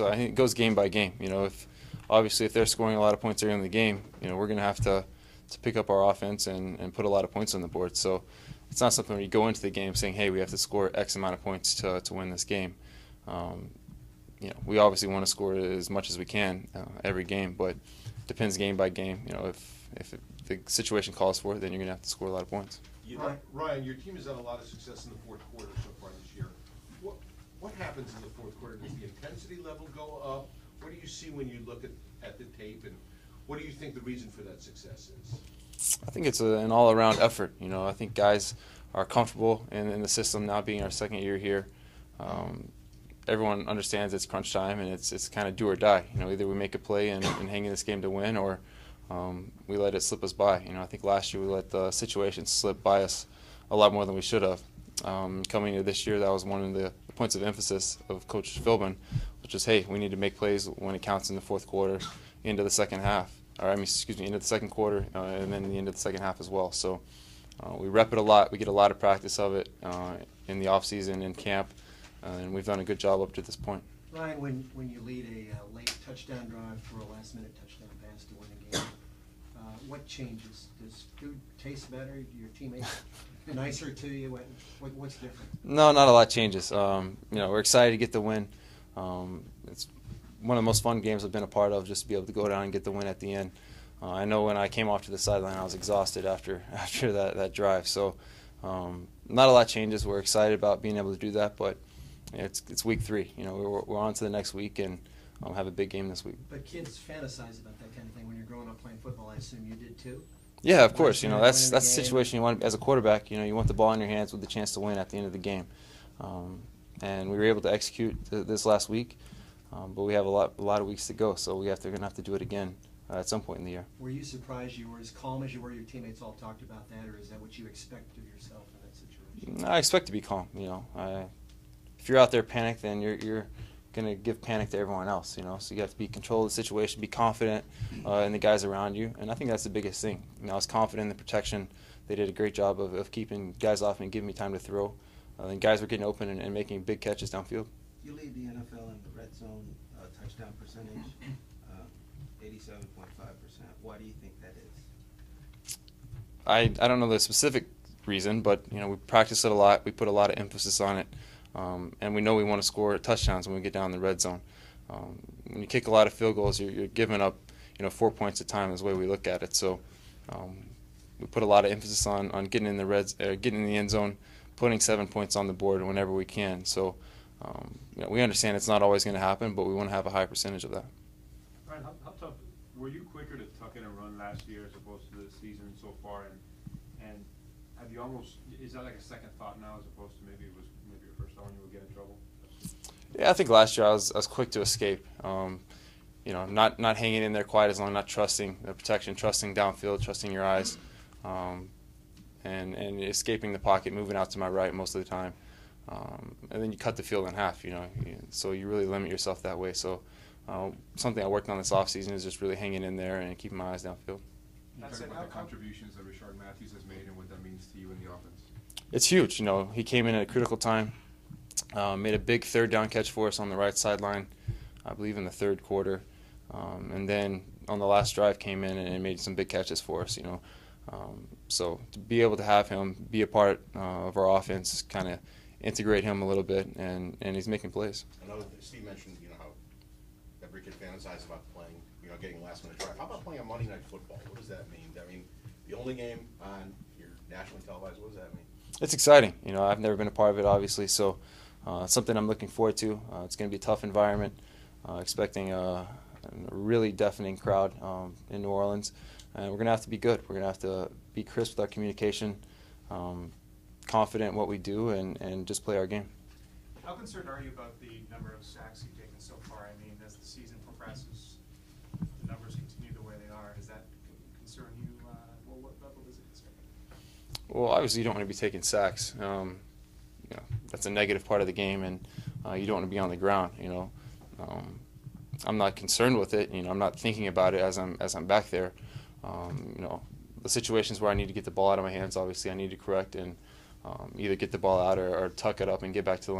So I think it goes game by game. If obviously if they're scoring a lot of points early in the game, we're going to have to pick up our offense and put a lot of points on the board. So it's not something where you go into the game saying, hey, we have to score X amount of points to win this game. We obviously want to score as much as we can every game, but it depends game by game. If the situation calls for it, then you're going to have to score a lot of points. Ryan, your team has had a lot of success in the fourth quarter so far this year. What happens in the fourth quarter? Does the intensity level go up? What do you see when you look at the tape, and what do you think the reason for that success is? I think it's an all-around effort. I think guys are comfortable in the system now, being our second year here. Everyone understands it's crunch time, and it's kind of do or die. Either we make a play and hang in this game to win, or we let it slip us by. I think last year we let the situation slip by us a lot more than we should have. Coming into this year, that was one of the points of emphasis of Coach Philbin, which is, hey, we need to make plays when it counts in the fourth quarter, into the second half, into the second quarter, and then the end of the second half as well. So we rep it a lot. We get a lot of practice of it in the off season, in camp, and we've done a good job up to this point. Ryan, when you lead a late touchdown drive for a last-minute touchdown pass to win a game, what changes? Does food taste better? Your teammates nicer to you? What's different? No, not a lot changes. We're excited to get the win. It's one of the most fun games I've been a part of, just to be able to go down and get the win at the end. I know when I came off to the sideline, I was exhausted after that drive. So not a lot changes. We're excited about being able to do that, but it's week 3. We're on to the next week and have a big game this week. But kids fantasize about that kind of thing when you're growing up playing football. I assume you did too? Yeah, of course. That's the situation you want as a quarterback. You want the ball in your hands with the chance to win at the end of the game. And we were able to execute this last week, but we have a lot of weeks to go, so we're going to have to do it again at some point in the year. Were you surprised you were as calm as you were? Your teammates all talked about that, or is that what you expect of yourself in that situation? I expect to be calm. If you're out there panicked, then you're going to give panic to everyone else. So you have to be in control of the situation, be confident in the guys around you, and I think that's the biggest thing. I was confident in the protection. They did a great job of keeping guys off and giving me time to throw. And guys were getting open and making big catches downfield. You lead the NFL in the red zone touchdown percentage, 87.5%. Why do you think that is? I don't know the specific reason, but we practice it a lot. We put a lot of emphasis on it, and we know we want to score touchdowns when we get down in the red zone. When you kick a lot of field goals, you're giving up 4 points a time is the way we look at it. So we put a lot of emphasis on getting in the end zone, putting 7 points on the board whenever we can. So we understand it's not always going to happen, but we want to have a high percentage of that. Ryan, how tough were you quicker to tuck in and run last year as opposed to the season so far? And have you is that like a second thought now as opposed to maybe your first thought when you would get in trouble? Yeah, I think last year I was quick to escape. Not hanging in there quite as long, not trusting the protection, trusting downfield, trusting your eyes. And escaping the pocket, moving out to my right most of the time. And then you cut the field in half, so you really limit yourself that way. So something I worked on this offseason is just really hanging in there and keeping my eyes downfield. Talk about the contributions that Richard Matthews has made and what that means to you in the offense. It's huge. He came in at a critical time, made a big third down catch for us on the right sideline, I believe in the third quarter. And then on the last drive came in and made some big catches for us, So to be able to have him be a part of our offense, kind of integrate him a little bit, and he's making plays. I know Steve mentioned, how every kid fantasizes about playing, getting last-minute drive. How about playing on Monday Night Football? What does that mean? The only game on your nationally televised, what does that mean? It's exciting. I've never been a part of it, obviously, so it's something I'm looking forward to. It's going to be a tough environment, expecting a really deafening crowd in New Orleans. And we're going to have to be good. We're going to have to be crisp with our communication, confident in what we do, and just play our game. How concerned are you about the number of sacks you've taken so far? As the season progresses, the numbers continue the way they are. Does that concern you? What level does it concern you? Well, obviously you don't want to be taking sacks. That's a negative part of the game, and you don't want to be on the ground. I'm not concerned with it. I'm not thinking about it as I'm back there. The situations where I need to get the ball out of my hands, obviously I need to correct and either get the ball out or tuck it up and get back to the line